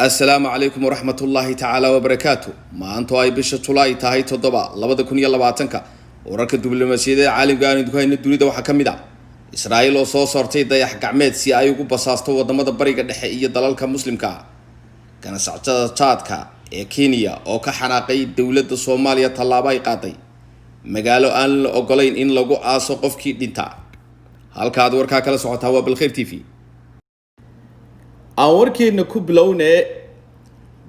السلام عليكم ورحمة الله تعالى وبركاته. ما أنتوا أي بيش طلعي تهاي تضبع لبض كوني يلا بعتنك وركض بالمسيرة عالم قاني دكاين الدنيا ده وحكم ده إسرائيل وصو صارتي ده يحق عماد سي أيوكو بساسته وضمد بريق الحقيقية ضلال كمسلم كان ساعات كينيا أو كحناقي دولة الصومالية طلابي قاطي مقالو أن أقولين إن لغو آسو قفكي دينتا هالكاد وركا كلا سعوتها بالخير تيفي aan warkeena ku bilownay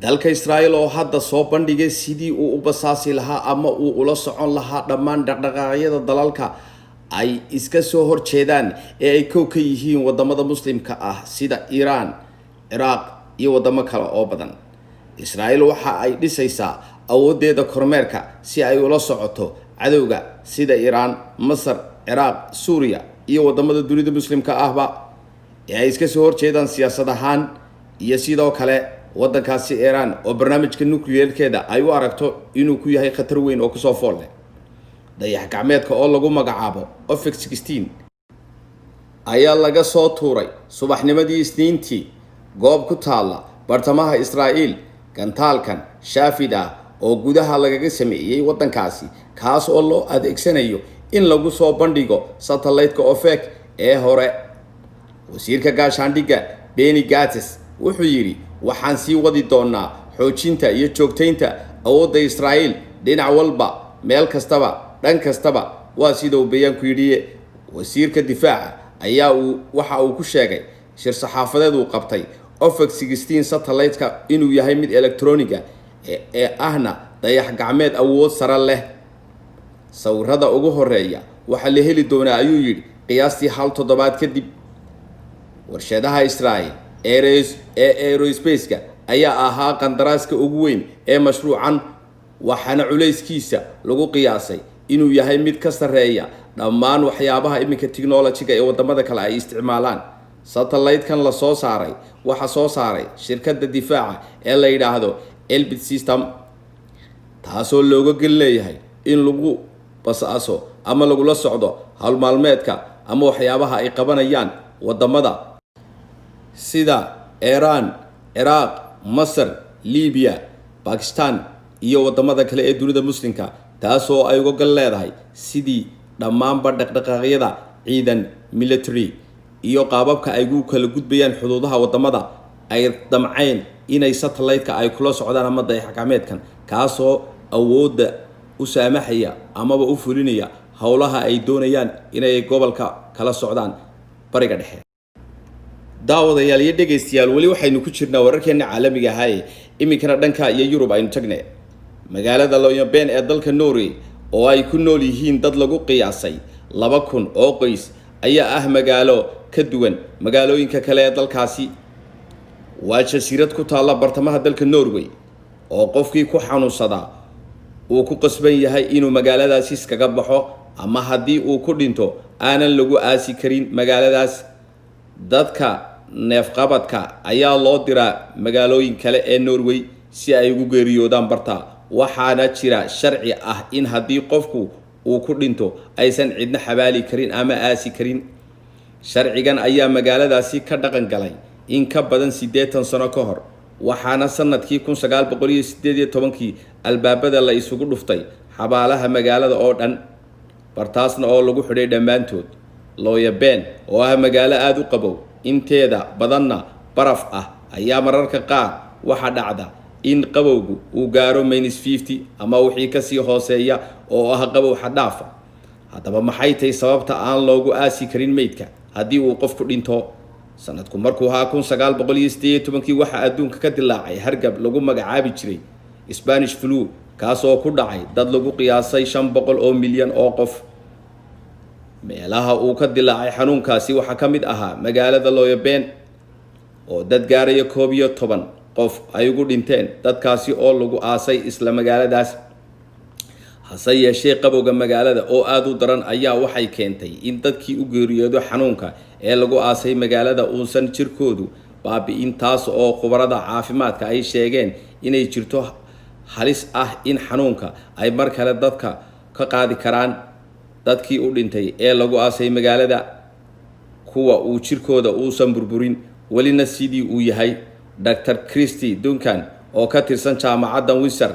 dalka Israa'iil oo hadda soo bandhigay sidii uu u basaasi lahaa ama uu ula socon lahaa dhammaan dhaqdhaqaaqyada dalalka ay iska soo horjeedaan ee ay ka yihiin wadamada muslimka ah sida Iran, Iraq iyo wadamo kale oo badan. Israa'iil waxa ay dhisaysaa awoodeeda kormeerka si ay ula socoto cadawga sida Iran, Masar, Iraq, Suuriya iyo wadamada dunida muslimka ahba ay iska soo horjeedaan siyaasad ahaan iyo sidoo kale wadankaasi Iran oo barnaamijka nuclear-keeda ay u aragto inuu ku yahay khatar weyn oo ku soo fool leh dayax gacmeedka oo lagu magacaabo OPEC 16 ayaa laga soo tuuray subaxnimadii Isniintii goob ku taala bartamaha Israa'iil gantaalkan shaafida oo gudaha lagaga sameeyay wadankaasi kaas oo loo adeegsanayo in lagu soo bandhigo satellite-ka OPEC ee hore wasiirka gaashaandhigga Benny Gantz wuxuu yiri waxaan sii wadi doonaa xoojinta iyo joogteynta awoodda Israa'iil dhinac walba meel kastaba dhan kastaba waa sidoo bayaan ku yiri wasiirka difaaca ayaa waxa uu ku sheegay shir saxaafadeed uu qabtay OPEC 16 satellite-ka inuu yahay mid elektrooniga ee ahna dayax gacmeed awood sare leh sawirada ugu horeeya waxa la heli doonaa ayuu yiri qiyaastii hal toddobaad kadib warshadaha Israa'iil aerospace-ka ayaa ahaa qandaraaska ugu weyn ee mashruucan waxaana culeyskiisa lagu qiyaasay inuu yahay mid ka sareeya dhammaan waxyaabaha iminka technology-ga ee wadamada kale ay isticmaalaan satellite-kan la soo saaray waxa soo saaray shirkadda difaaca ee la yiraahdo Elbit System taasoo looga leeyahay in lagu basaaso ama lagu la socdo hawl maalmeedka ama waxyaabaha ay qabanayaan wadamada sida Iran, Iraq, Masar, Libya, Pakistan iyo wadamada kale ee dunida muslimka taasoo ay uga leedahay sidii dhammaan dhaqdhaqaaqyada ciidan military iyo qaababka ay ugu kala gudbayaan xuduudaha wadamada ay damceen inay satellite-ka ay kula socdaan ama dayax gacmeedkan kaasoo awoodda u saamaxaya ama u fulinaya hawlaha ay doonayaan inay gobolka kala socdaan bariga dhexe daawadayaal iyo dhageystayaal wali waxaynu ku jirnaa wararkeena caalamiga ah ee imikana dhanka iyo Yurub aynu tagnay magaalada London ee dalka Norway oo ay ku nool yihiin dad lagu qiyaasay 2,000 oo qoys ayaa ah magaalo ka duwan magaalooyinka kale ee dalkaasi waa jasiirad ku taala bartamaha dalka Norway oo qofkii ku xanuunsada uu ku qasban yahay inuu magaaladaasi iskaga baxo ama haddii uu ku dhinto aanan lagu aasi karin magaaladaas dadka neefqabadka ayaa loo diraa magaalooyin kale ee Norway si ay ugu geeriyoodaan barta waxaana jira sharci ah in haddii qofku uu ku dhinto aysan cidna xabaali karin ama aasi karin sharcigan ayaa magaaladaasi ka dhaqan galay in ka badan 80 sano ka hor waxaana sanadkii 1918 albaabada la isugu dhuftay xabaalaha magaalada oo dhan bartaasna oo lagu xidhay dhamaantood London oo ah magaalo aad u qabow inteeda badanna baraf ah ayaa mararka qaar waxa dhacda in qabowgu uu gaaro -50 ama wixii ka sii hooseeya oo ah qabow xadhaaf hadaba maxay tahay sababta aan loogu aasi karin meydka haddii uu qofku dhinto sanadku markuu ahaa 1918 waxa adduunka ka dilaacay hargab lagu magacaabi jiray Spanish flu kaas oo ku dhacay dad lagu qiyaasay 500 oo milyan oo qof meelaha uu ka dilaacay xanuunkaasi waxa ka mid ahaa magaalada London oo dad gaaraya 11 qof ay ugu dhinteen dadkaasi oo lagu aasay isla magaaladaas hase yeeshee qabowga magaalada oo aad u daran ayaa waxay keentay in dadkii u geeriyoodo xanuunka ee lagu aasay magaalada uusan jirkoodu baabi'in taas oo khubarada caafimaadka ay sheegeen inay jirto halis ah in xanuunka ay mar kale dadka ka qaadi karaan dadkii u dhintay ee lagu aasay magaalada kuwa uu jirkooda uusan burburin walina sidii uu yahay Dr. Christy Duncan oo ka tirsan jaamacadda Windsor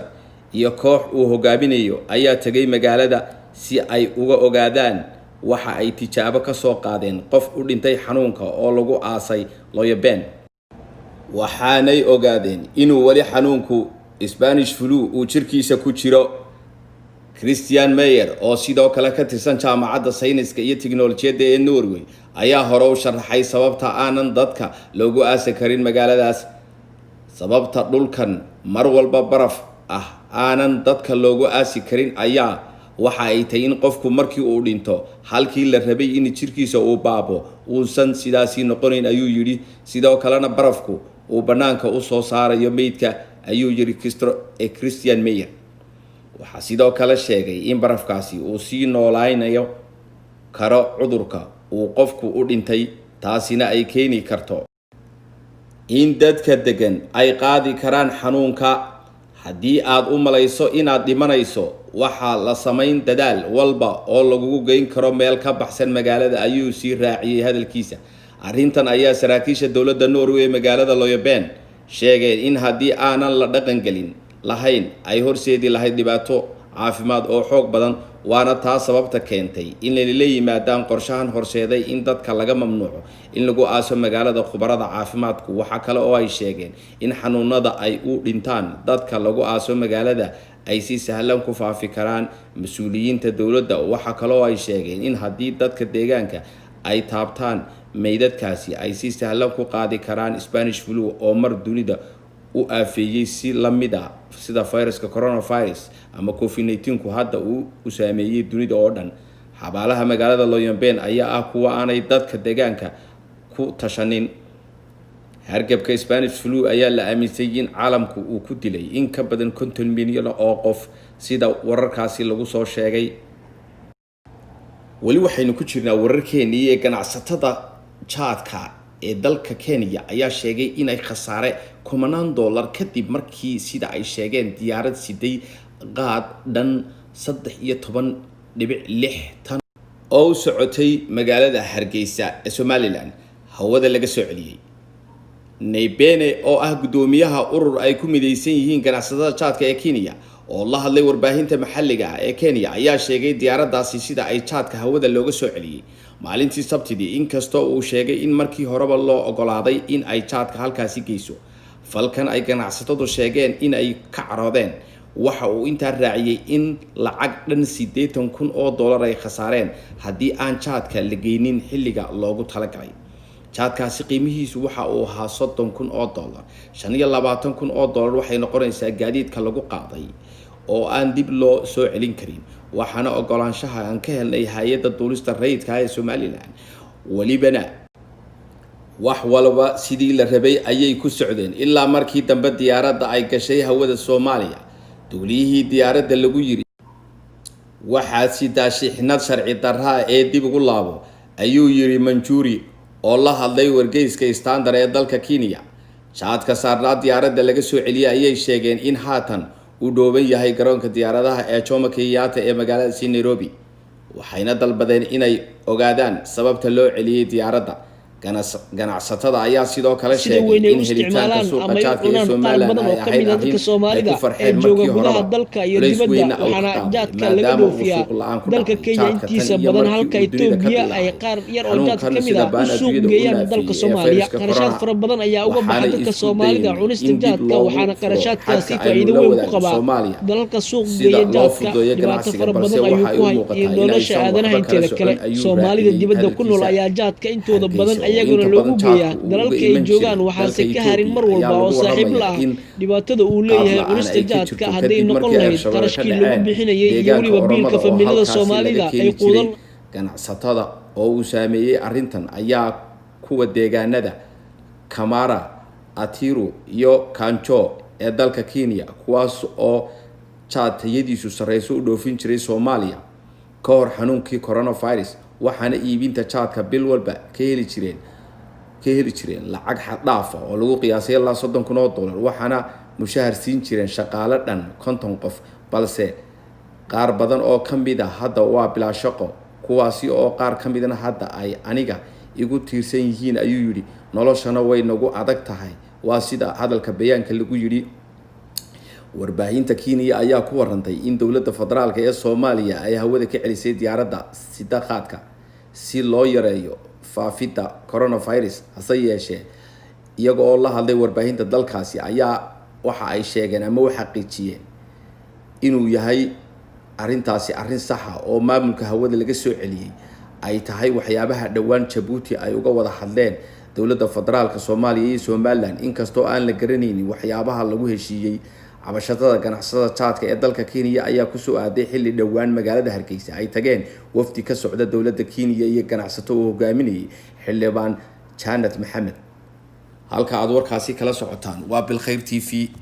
iyo koox uu hogaaminayo ayaa tagay magaalada si ay uga ogaadaan waxa ay tijaabo ka soo qaadeen qof u dhintay xanuunka oo lagu aasay Loyaben. waxaanay ogaadeen inuu wali xanuunku Spanish flu uu jirkiisa ku jiro. Christian Meyer oo sidoo kale ka tirsan jaamacadda sayniska iyo tiknoolajiyadda ee Norway ayaa hore u sharaxay sababta aanan dadka loogu aasi karin magaaladaas. sababta dhulkan mar walba baraf aanan dadka loogu aasi karin ayaa waxa ay tahay in qofku markii uu dhinto halkii la rabay in jirkiisa uu baabo uusan sidaasi noqonayn ayuu yiri. sidoo kalena barafku uu banaanka u soo saarayo meydka ayuu yiri Christian Meyer. waxaa sidoo kale sheegay in barafkaasi uu sii noolaynayo karo cudurka uu qofku u dhintay, taasina ay keeni karto in dadka degan ay qaadi karaan xanuunka. haddii aad u malayso inaad dhimanayso, waxaa la samayn dadaal walba oo lagugu geyn karo meel ka baxsan magaalada, ayuu sii raaciyay hadalkiisa. arrintan ayaa saraakiisha dowladda Norway ee magaalada Loyaben sheegeen in haddii aanan la dhaqangelin lahayn ay horseedi lahayd dhibaato caafimaad oo xoog badan, waana taa sababta keentay in la yimaadaan qorshahan horseeday in dadka laga mamnuuco in lagu aaso magaalada. khubarada caafimaadku waxa kale oo ay sheegeen in xanuunada ay u dhintaan dadka lagu aaso magaalada ay si sahlan ku faafi karaan. mas-uuliyiinta dowladda waxa kale oo ay sheegeen in haddii dadka deegaanka ay taabtaan meydadkaasi ay si sahlan ku qaadi karaan Spanish flu oo mar dunida u aafeeyay si la mid ah sida fayraska coronavirus ama COVID-19 hadda uu saameeyay dunida oo dhan. xabaalaha magaalada Loyaben ayaa ah kuwa aanay dadka deegaanka ku tashanin. hargabka Spanish flu ayaa la aaminsan in caalamku uu ku dilay in ka badan 50 milyan oo qof sida wararkaasi lagu soo sheegay. wali waxaynu ku jirnaa wararkeennii ee ganacsatada jaadka ee dalka Kenya ayaa sheegay in ay khasaare $10 kadib markii sida ay sheegeen diyaarad siday qaad dhan 13.6 tan oo socotay magaalada Hargeysa ee Somaliland hawada laga soo celiyay. Naybene oo ah gudoomiyaha urur ay ku midaysan yihiin ganacsatada jaadka ee Kenya oo la hadlay warbaahinta maxalliga ah ee Kenya ayaa sheegay diyaaradaasi sida ay jaadka hawada looga soo celiyay maalintii Sabtidii, inkastoo uu sheegay in markii horeba loo ogolaaday in ay jaadka halkaasi geyso. falkan ay ganacsatadu sheegeen in ay ka caroodeen waxa uu intaa raaciyay in lacag dhan $80,000 ay khasaareen haddii aan jaadka la geynin xilliga loogu talagalay. jaadkaasi qiimihiisu waxa uu ahaa $30,000. $25,000 waxay noqonaysaa gaadiidka lagu qaaday oo aan dib loo soo celin karin, waxaana ogolaanshaha aan ka helnay hay'adda duulista rayidka ee Somaliland. walibana wax walba sidii la rabay ayay ku socdeen ilaa markii dambe diyaaradda ay gashay hawada Soomaaliya. duuliyihii diyaaradda lagu yiri waxaa sidaa shixnad sharci darra ee dib ugu laabo, ayuu yiri Manjuri oo la hadlay wargeyska Standard ee dalka Kenya. jaadka saarnaa diyaaradda laga soo celiyay ayay sheegeen in haatan uu dhooban yahay garoonka diyaaradaha ee Jomo Kenyatta ee magaalada Nairobi. waxayna dalbadeen inay ogaadaan sababta loo celiyay diyaaradda. ganacsatada ayaa sidoo kale sheegay in helitaanka suuqa jaadka ee Somaliland ay ahayd arrin ay ku farxeen markii hore dalka iyo dibadda, waxaana jaadka laga dhoofiyaa dalka Kenya intiisa badan, halka Itoobiya ay qaar yar oo jaadka ka mid ah u suuq geeyaan dalka Soomaaliya. qarashaad fara badan ayaa uga baxa dadka Soomaalida cunista jaadka, waxaana qarashaadkaasi faa'iido weyn ku qabaa dalalka suuq geeya jaadka. dhibaato fara badan ayuu ku hayay nolosha aadanaha inteeda kale. Soomaalida dibadda ku nool ayaa jaadka intooda badan ayaguna loogu geeyaa dalalka ay joogaan, waxaase ka harin mar walba oo saaxiib la ah dhibaatada uu leeyahay cunista jaadka. hadday noqon lahayd qarashkii lagu bixinayay iyo weliba biilka familiyada Soomaalida ay quudan. ganacsatada oo uu saameeyay arrintan ayaa kuwa deegaanada Kamara, Atiru iyo Kancho ee dalka Kenya, kuwaas oo jaad tayadiisu sareyso u dhoofin jiray Soomaaliya ka hor xanuunkii coronavirus, waxaana iibinta jaadka bil walba ka heli jireen lacag xad dhaaf ah oo lagu qiyaasay ilaa $30,000, waxaana mushahar siin jireen shaqaale dhan 50 qof. balse qaar badan oo ka mid ah hadda waa bilaa shaqo, kuwaasi oo qaar ka midna hadda ay aniga igu tiirsan yihiin, ayuu yidhi. noloshana way nagu adag tahay, waa sida hadalka bayaanka lagu yidhi. warbaahinta Kenya ayaa ku warantay in dowladda federaalka ee Soomaaliya ay hawada ka celisay diyaaradda sida qaadka si loo yareeyo faafidda coronavirus. hase yeeshee iyaga oo la hadlay warbaahinta dalkaasi ayaa waxa ay sheegeen ama waxa xaqiijiyeen inuu yahay arrintaasi arrin sax ah oo maamulka hawada laga soo celiyay ay tahay waxyaabaha dhawaan Djibouti ay uga wada hadleen dowladda federaalka Soomaaliya iyo Somaliland, inkastoo aan la garanaynin waxyaabaha lagu heshiiyey. cabashada ganacsatada jaadka ee dalka Kenya ayaa ku soo aaday xilli dhawaan magaalada Hargeysa ay tageen wafdi ka socda dowladda Kenya iyo ganacsato oo hogaaminayay xildhibaan Janet Maxamed. halka aad warkaasi kala socotaan waa Bilkhayr TV.